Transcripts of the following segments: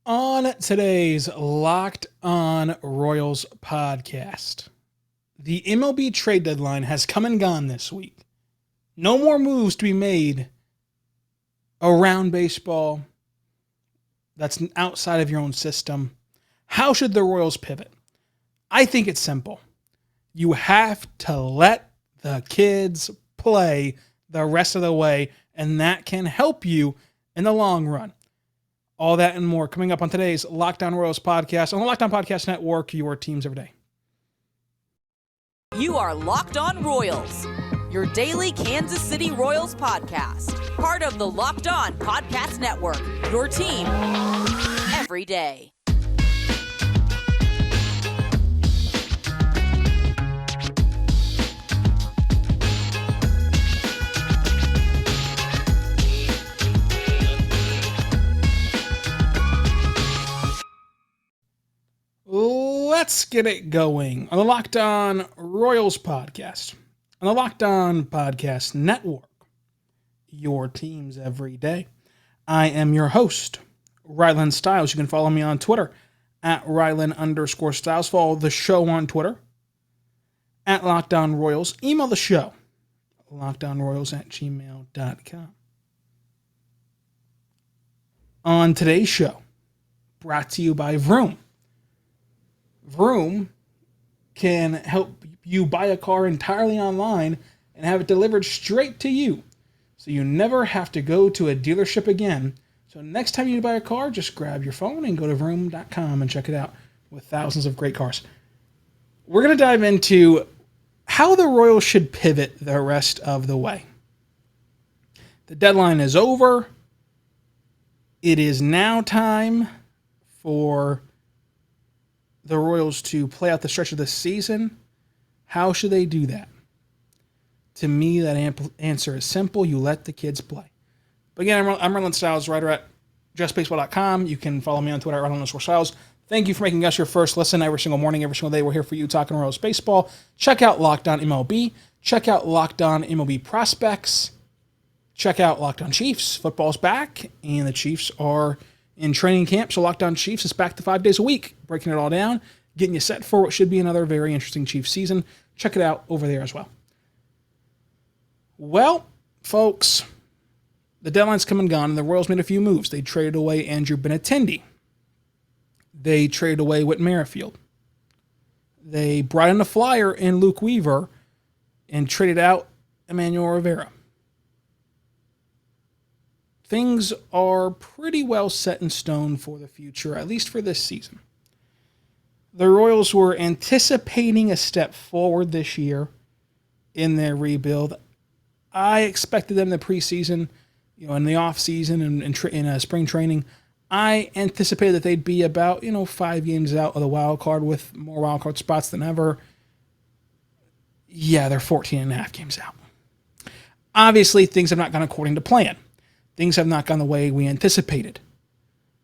On today's Locked On Royals podcast, the MLB Trade Deadline has come and gone this week. No more moves to be made around baseball that's outside of your own system. How should the Royals pivot? I think it's simple. You have to let the kids play the rest of the way, and that can help you in the long run. All that and more coming up on today's Locked On Royals podcast on the Locked On Podcast Network, your teams every day. You are Locked On Royals, your daily Kansas City Royals podcast. Part of the Locked On Podcast Network, your team every day. Let's get it going on the Locked On Royals podcast, on the Locked On Podcast Network, your teams every day. I am your host, Rylan Stiles. You can follow me on Twitter at Rylan_Stiles. Follow the show on Twitter at Locked On Royals. Email the show, lockedonroyals@gmail.com. On today's show, brought to you by Vroom. Vroom can help you buy a car entirely online and have it delivered straight to you, so you never have to go to a dealership again. So next time you buy a car, just grab your phone and go to vroom.com and check it out with thousands of great cars. We're going to dive into how the Royals should pivot the rest of the way. The deadline is over. It is now time for the Royals to play out the stretch of the season. How should they do that? To me, that answer is simple. You let the kids play. But again, I'm Rylan Stiles, writer at justbaseball.com. You can follow me on Twitter at Rylan_Stiles. Thank you for making us your first listen every single morning, every single day. We're here for you talking Royals baseball. Check out Locked On MLB. Check out Locked On MLB Prospects. Check out Locked On Chiefs. Football's back, and the Chiefs are in training camp, so Locked On Chiefs is back to 5 days a week, breaking it all down, getting you set for what should be another very interesting Chiefs season. Check it out over there as well. Well, folks, the deadline's come and gone, and the Royals made a few moves. They traded away Andrew Benintendi. They traded away Whit Merrifield. They brought in a flyer in Luke Weaver and traded out Emmanuel Rivera. Things are pretty well set in stone for the future, at least for this season. The Royals were anticipating a step forward this year in their rebuild. I expected them in the preseason, in the offseason and in spring training. I anticipated that they'd be about, 5 games out of the wild card with more wild card spots than ever. Yeah, they're 14 and a half games out. Obviously, things have not gone according to plan. Things have not gone the way we anticipated.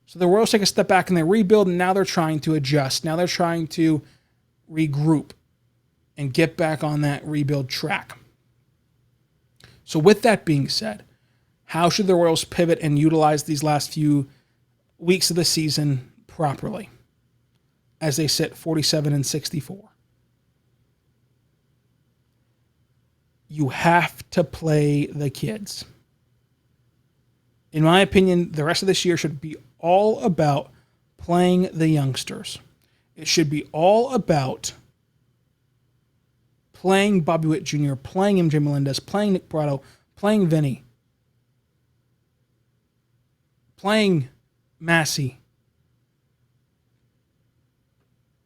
So the Royals take a step back in their rebuild, and now they're trying to adjust. Now they're trying to regroup and get back on that rebuild track. So with that being said, how should the Royals pivot and utilize these last few weeks of the season properly as they sit 47-64? You have to play the kids. In my opinion, the rest of this year should be all about playing the youngsters. It should be all about playing Bobby Witt Jr., playing MJ Melendez, playing Nick Prado, playing Vinny, playing Massey.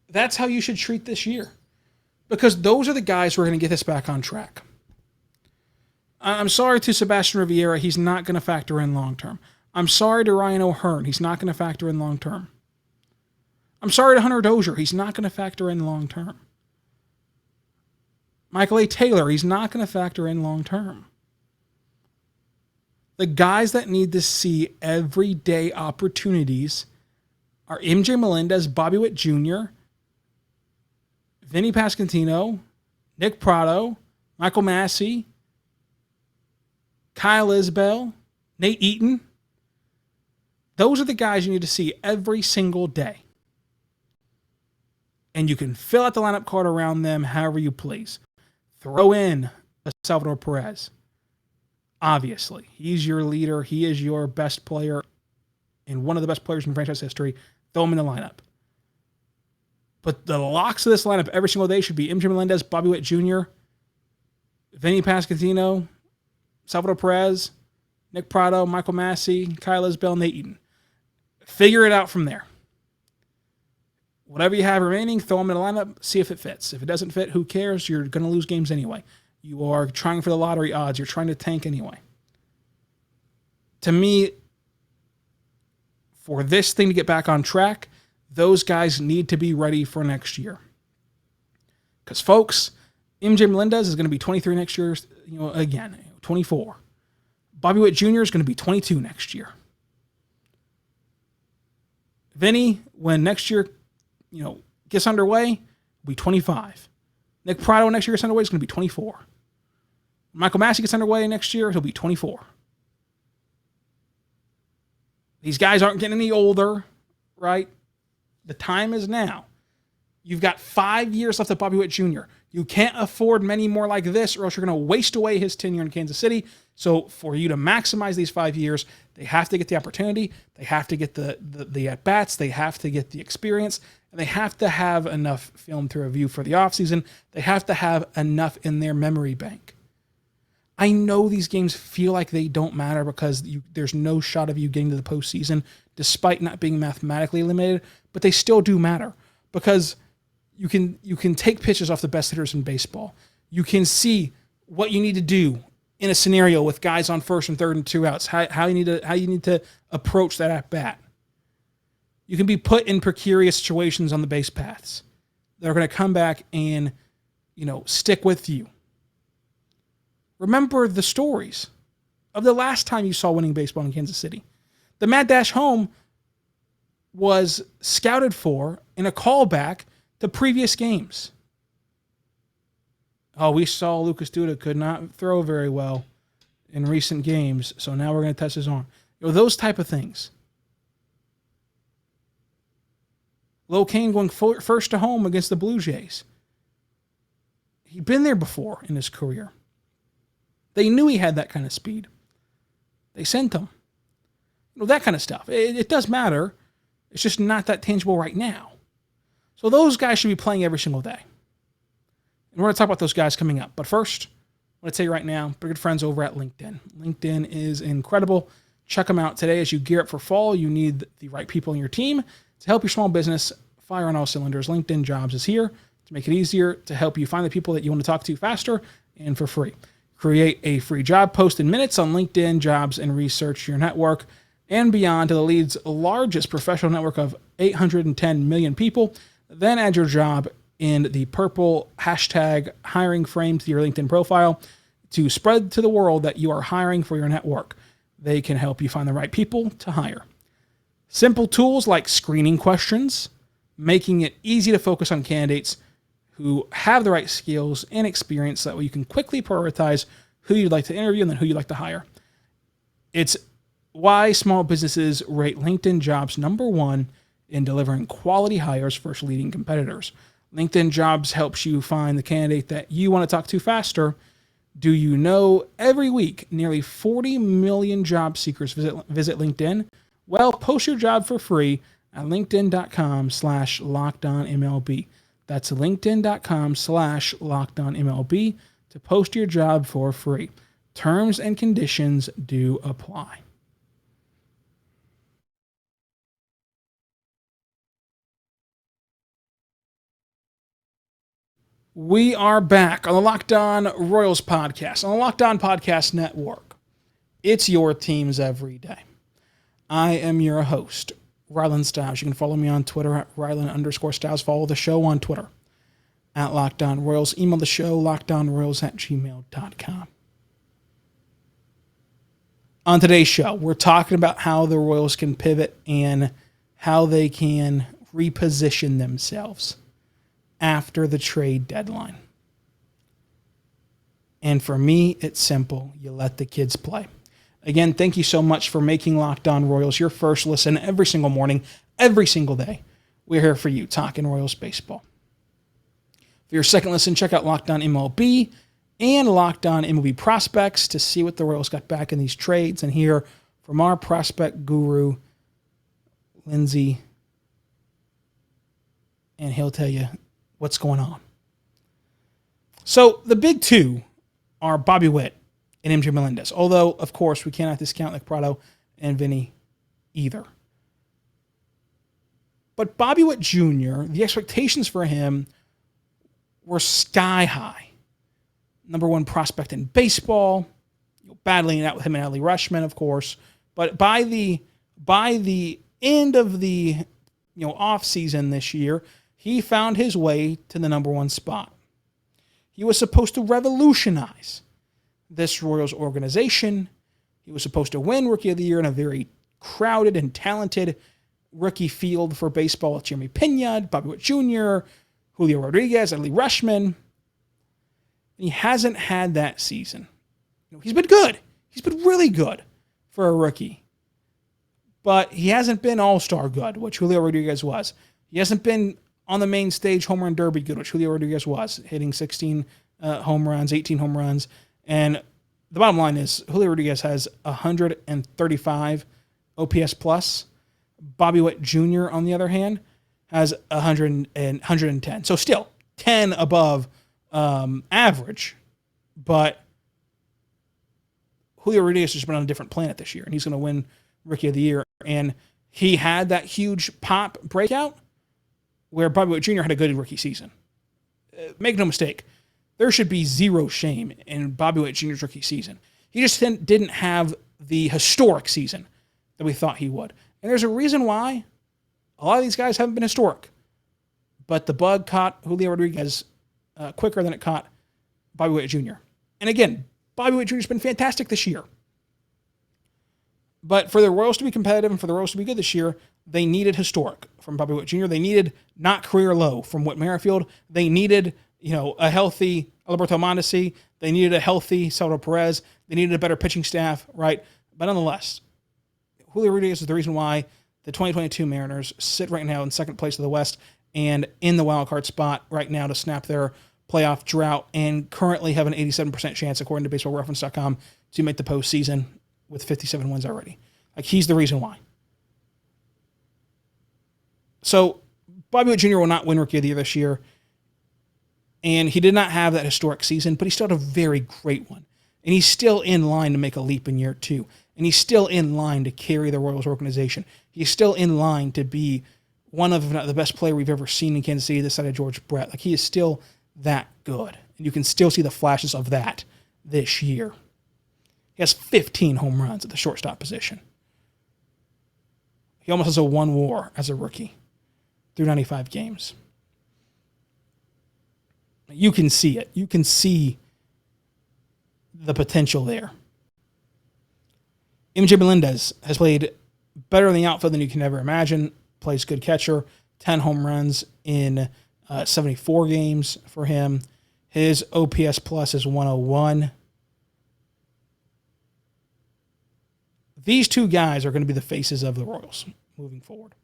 That's how you should treat this year, because those are the guys who are going to get this back on track. I'm sorry to Sebastian Riviera. He's not going to factor in long-term. I'm sorry to Ryan O'Hearn. He's not going to factor in long-term. I'm sorry to Hunter Dozier. He's not going to factor in long-term. Michael A. Taylor. He's not going to factor in long-term. The guys that need to see everyday opportunities are MJ Melendez, Bobby Witt Jr., Vinny Pasquantino, Nick Prado, Michael Massey, Kyle Isbell, Nate Eaton. Those are the guys you need to see every single day. And you can fill out the lineup card around them however you please. Throw in a Salvador Perez. Obviously, he's your leader. He is your best player and one of the best players in franchise history. Throw him in the lineup. But the locks of this lineup every single day should be MJ Melendez, Bobby Witt Jr., Vinny Pasquantino, Salvador Perez, Nick Pratto, Michael Massey, Kyle Isbell, Nate Eaton. Figure it out from there. Whatever you have remaining, throw them in the lineup, see if it fits. If it doesn't fit, who cares? You're going to lose games anyway. You are trying for the lottery odds. You're trying to tank anyway. To me, for this thing to get back on track, those guys need to be ready for next year. Because, folks, MJ Melendez is going to be 23 next year, again, 24. Bobby Witt Jr. is going to be 22 next year. Vinny, when next year, gets underway, will be 25. Nick Pratto next year gets underway is going to be 24. Michael Massey gets underway next year, he'll be 24. These guys aren't getting any older, right? The time is now. You've got 5 years left of Bobby Witt Jr. You can't afford many more like this, or else you're going to waste away his tenure in Kansas City. So for you to maximize these 5 years, they have to get the opportunity. They have to get the at-bats. They have to get the experience. And they have to have enough film to review for the offseason. They have to have enough in their memory bank. I know these games feel like they don't matter because there's no shot of you getting to the postseason despite not being mathematically eliminated, but they still do matter because you can take pitches off the best hitters in baseball. You can see what you need to do in a scenario with guys on first and third and 2 outs, how you need to approach that at bat. You can be put in precarious situations on the base paths. They're going to come back and, stick with you. Remember the stories of the last time you saw winning baseball in Kansas City. The Mad Dash Home was scouted for in a callback to previous games. Oh, we saw Lucas Duda could not throw very well in recent games, so now we're going to test his arm. Those type of things. Lil Kane going first to home against the Blue Jays. He'd been there before in his career. They knew he had that kind of speed. They sent him. That kind of stuff. It does matter. It's just not that tangible right now. So those guys should be playing every single day. And we're going to talk about those guys coming up. But first, I'm going to tell you right now, we're good friends over at LinkedIn. LinkedIn is incredible. Check them out today as you gear up for fall. You need the right people in your team to help your small business fire on all cylinders. LinkedIn Jobs is here to make it easier to help you find the people that you want to talk to faster and for free. Create a free job post in minutes on LinkedIn Jobs and research your network and beyond to the league's largest professional network of 810 million people. Then add your job in the purple hashtag hiring frame to your LinkedIn profile to spread to the world that you are hiring for your network. They can help you find the right people to hire. Simple tools like screening questions, making it easy to focus on candidates who have the right skills and experience so that way you can quickly prioritize who you'd like to interview and then who you'd like to hire. It's why small businesses rate LinkedIn Jobs #1 in delivering quality hires versus leading competitors. LinkedIn Jobs helps you find the candidate that you want to talk to faster. Do you know every week nearly 40 million job seekers visit LinkedIn? Well, post your job for free at linkedin.com/LockedOnMLB. That's linkedin.com/LockedOnMLB to post your job for free. Terms and conditions do apply. We are back on the Locked On Royals podcast, on the Locked On Podcast Network. It's your teams every day. I am your host, Rylan Stiles. You can follow me on Twitter at Rylan_Stiles. Follow the show on Twitter at Locked On Royals. Email the show, lockedonroyals@gmail.com. On today's show, we're talking about how the Royals can pivot and how they can reposition themselves after the trade deadline. And for me, it's simple. You let the kids play. Again, thank you so much for making Locked On Royals your first listen every single morning, every single day. We're here for you, talking Royals baseball. For your second listen, check out Locked On MLB and Locked On MLB Prospects to see what the Royals got back in these trades and hear from our prospect guru, Lindsay, and he'll tell you what's going on. So the big two are Bobby Witt and MJ Melendez, although, of course, we cannot discount Nick Prado and Vinny either. But Bobby Witt Jr., the expectations for him were sky high. Number one prospect in baseball, battling it out with him and Adley Rutschman, of course. But by the end of the off season this year, he found his way to the number one spot. He was supposed to revolutionize this Royals organization. He was supposed to win Rookie of the Year in a very crowded and talented rookie field for baseball with Jeremy Pena, Bobby Witt Jr., Julio Rodriguez, Adley Rutschman. And he hasn't had that season. He's been good. He's been really good for a rookie. But he hasn't been all-star good, which Julio Rodriguez was. He hasn't been on the main stage home run derby good, which Julio Rodriguez was, hitting 16 home runs, 18 home runs. And the bottom line is Julio Rodriguez has 135 OPS plus. Bobby Witt Jr., on the other hand, has 110. So still 10 above average. But Julio Rodriguez has been on a different planet this year, and he's going to win Rookie of the Year. And he had that huge pop breakout where Bobby Witt Jr. had a good rookie season. Make no mistake, there should be zero shame in Bobby Witt Jr.'s rookie season. He just didn't have the historic season that we thought he would. And there's a reason why a lot of these guys haven't been historic. But the bug caught Julio Rodriguez quicker than it caught Bobby Witt Jr. And again, Bobby Witt Jr. has been fantastic this year. But for the Royals to be competitive and for the Royals to be good this year, they needed historic from Bobby Witt Jr. They needed not career low from Whit Merrifield. They needed, a healthy Alberto Mondesi. They needed a healthy Salvador Perez. They needed a better pitching staff, right? But nonetheless, Julio Rodriguez is the reason why the 2022 Mariners sit right now in second place of the West and in the wild card spot right now to snap their playoff drought and currently have an 87% chance, according to BaseballReference.com, to make the postseason with 57 wins already. He's the reason why. So Bobby Witt Jr. will not win Rookie of the Year this year, and he did not have that historic season, but he still had a very great one. And he's still in line to make a leap in year two. And he's still in line to carry the Royals organization. He's still in line to be one of, if not the best player we've ever seen in Kansas City this side of George Brett. He is still that good. And you can still see the flashes of that this year. He has 15 home runs at the shortstop position. He almost has a 1 WAR as a rookie through 95 games. You can see it. You can see the potential there. MJ Melendez has played better in the outfield than you can ever imagine. Plays good catcher. 10 home runs in 74 games for him. His OPS plus is 101. These two guys are going to be the faces of the Royals moving forward.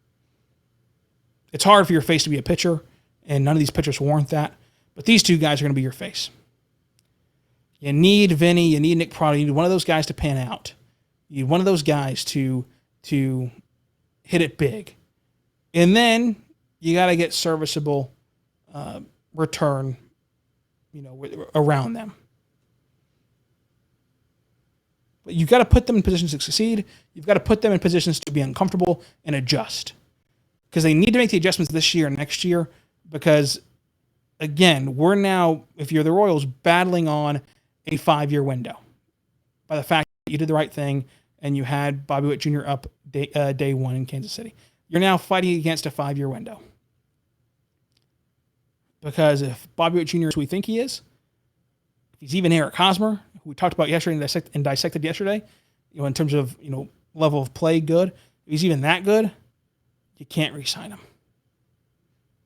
It's hard for your face to be a pitcher, and none of these pitchers warrant that. But these two guys are going to be your face. You need Vinny, you need Nick Prado, you need one of those guys to pan out. You need one of those guys to hit it big. And then you got to get serviceable return, around them. But you've got to put them in positions to succeed. You've got to put them in positions to be uncomfortable and adjust. Because they need to make the adjustments this year and next year. Because, again, we're now, if you're the Royals, battling on a 5-year window. By the fact that you did the right thing and you had Bobby Witt Jr. up day one in Kansas City. You're now fighting against a 5-year window. Because if Bobby Witt Jr. is who we think he is, if he's even Eric Hosmer, who we talked about yesterday and dissected yesterday, in terms of, level of play good, if he's even that good, you can't re-sign him.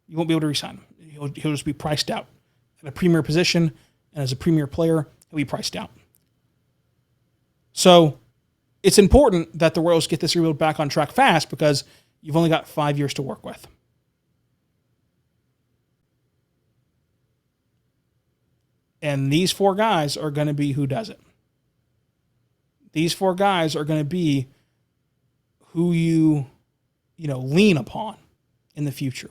You won't be able to re-sign him. He'll just be priced out. At a premier position and as a premier player, he'll be priced out. So it's important that the Royals get this rebuild back on track fast because you've only got 5 years to work with. And these 4 guys are going to be who does it. These 4 guys are going to be who you lean upon in the future.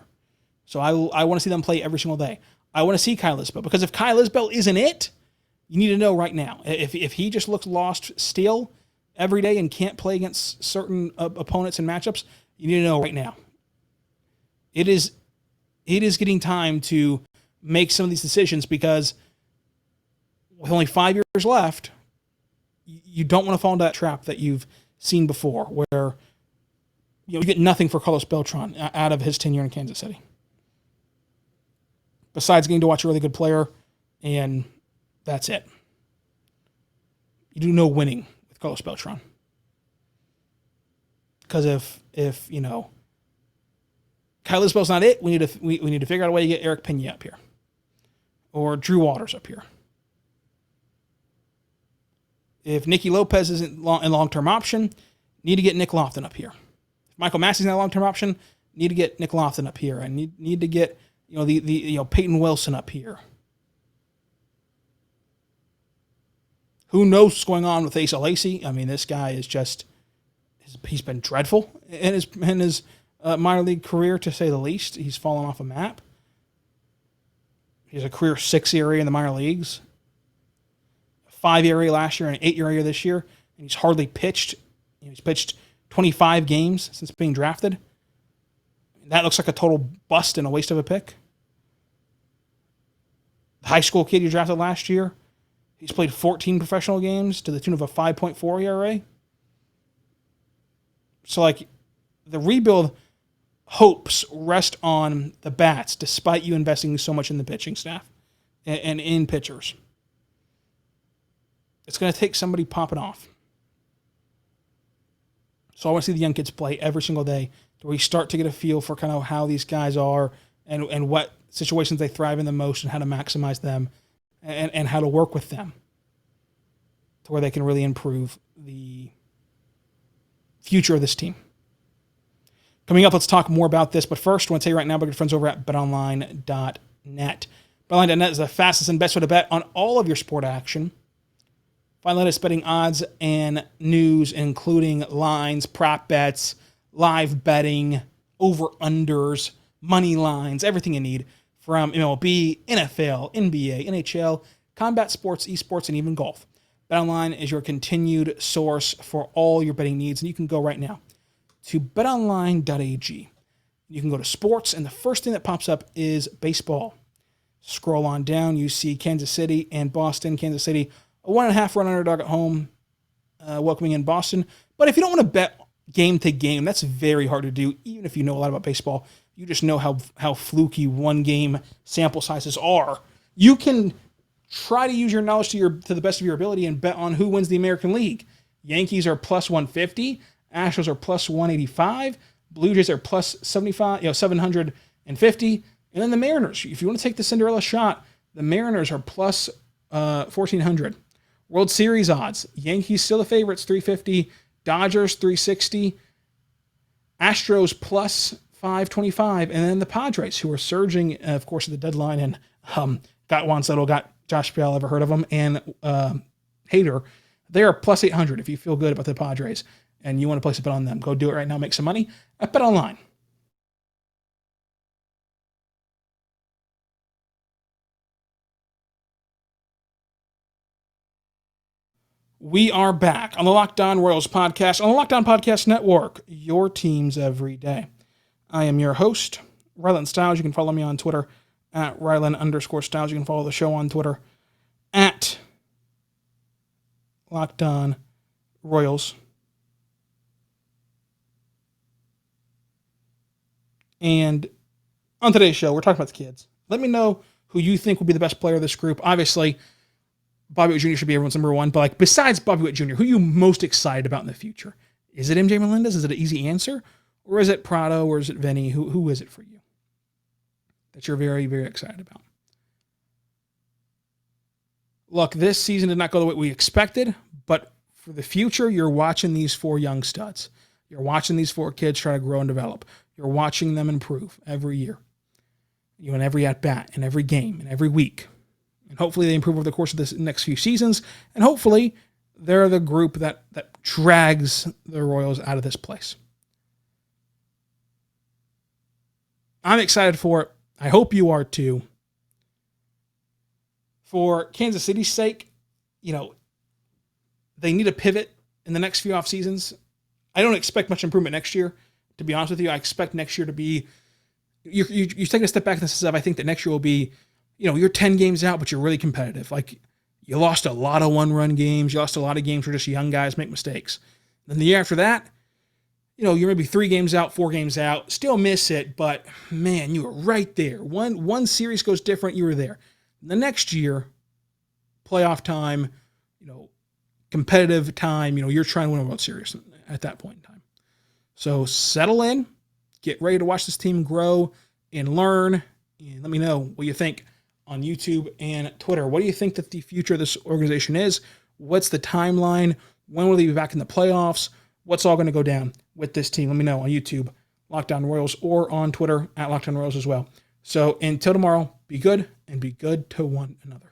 So I want to see them play every single day. I want to see Kyle Isbell, because if Kyle Isbell isn't it, you need to know right now. If he just looks lost still every day and can't play against certain opponents and matchups, you need to know right now. It is getting time to make some of these decisions, because with only 5 years left, you don't want to fall into that trap that you've seen before, where you get nothing for Carlos Beltran out of his tenure in Kansas City, besides getting to watch a really good player, and that's it. You do no winning with Carlos Beltran, because if Kyle Isbell's not it, we need to figure out a way to get Eric Pena up here, or Drew Waters up here. If Nicky Lopez isn't a long-term option, need to get Nick Lofton up here. If Michael Massey's not a long-term option, need to get Nick Lofton up here, and need to get Peyton Wilson up here. Who knows what's going on with Asa Lacy? I mean, this guy is he's been dreadful in his minor league career, to say the least. He's fallen off a map. He's a career 6 ERA in the minor leagues, 5 ERA last year and an 8 ERA this year, and he's hardly pitched. He's pitched 25 games since being drafted. That looks like a total bust and a waste of a pick. The high school kid you drafted last year, he's played 14 professional games to the tune of a 5.4 ERA. So, the rebuild hopes rest on the bats, despite you investing so much in the pitching staff and in pitchers. It's going to take somebody popping off. So I want to see the young kids play every single day, where we start to get a feel for kind of how these guys are and what situations they thrive in the most, and how to maximize them and how to work with them to where they can really improve the future of this team. Coming up, let's talk more about this. But first, I want to tell you right now about good friends over at BetOnline.net. BetOnline.net is the fastest and best way to bet on all of your sport action. Find the latest betting odds and news, including lines, prop bets, live betting, over-unders, money lines, everything you need from MLB, NFL, NBA, NHL, combat sports, esports, and even golf. BetOnline is your continued source for all your betting needs, and you can go right now to betonline.ag. You can go to sports, and the first thing that pops up is baseball. Scroll on down, you see Kansas City and Boston. Kansas City, a 1.5 run underdog at home, welcoming in Boston. But if you don't want to bet game to game, that's very hard to do, even if you know a lot about baseball. You just know how fluky one-game sample sizes are. You can try to use your knowledge to the best of your ability and bet on who wins the American League. Yankees are plus 150. Astros are plus 185. Blue Jays are plus 75, 750. And then the Mariners, if you want to take the Cinderella shot, the Mariners are plus 1,400. World Series odds, Yankees still the favorites, 350. Dodgers, 360. Astros plus 525. And then the Padres, who are surging, of course, at the deadline, and got Juan Soto, got Josh Bell, ever heard of them, and Hader. They are plus 800 if you feel good about the Padres and you want to place a bet on them. Go do it right now. Make some money at BetOnline. We are back on the Locked On Royals podcast, on the Locked On Podcast Network, your teams every day. I am your host, Rylan Stiles. You can follow me on Twitter at Rylan_Stiles. You can follow the show on Twitter at Locked On Royals. And on today's show, we're talking about the kids. Let me know who you think would be the best player of this group. Obviously, Bobby Witt Jr. should be everyone's number one, but besides Bobby Witt Jr., who are you most excited about in the future? Is it MJ Melendez? Is it an easy answer? Or is it Prado? Or is it Vinny? Who is it for you that you're very, very excited about? Look, this season did not go the way we expected, but for the future, you're watching these 4 young studs. You're watching these 4 kids try to grow and develop. You're watching them improve every year. In every at-bat, in every game, in every week. And hopefully they improve over the course of the next few seasons. And hopefully they're the group that drags the Royals out of this place. I'm excited for it. I hope you are too. For Kansas City's sake, they need a pivot in the next few off seasons. I don't expect much improvement next year. To be honest with you, I expect next year to be, you're taking a step back in this stuff. I think that next year will be, you're 10 games out, but you're really competitive. Like, you lost a lot of one-run games. You lost a lot of games where just young guys make mistakes. Then the year after that, you're maybe 3 games out, 4 games out, still miss it, but man, you were right there. One series goes different, you were there. The next year, playoff time, competitive time, you're trying to win a World Series at that point in time. So settle in, get ready to watch this team grow and learn, and let me know what you think on YouTube and Twitter. What do you think that the future of this organization is? What's the timeline? When will they be back in the playoffs? What's all going to go down with this team? Let me know on YouTube, Locked On Royals, or on Twitter at Locked On Royals as well. So until tomorrow, be good and be good to one another.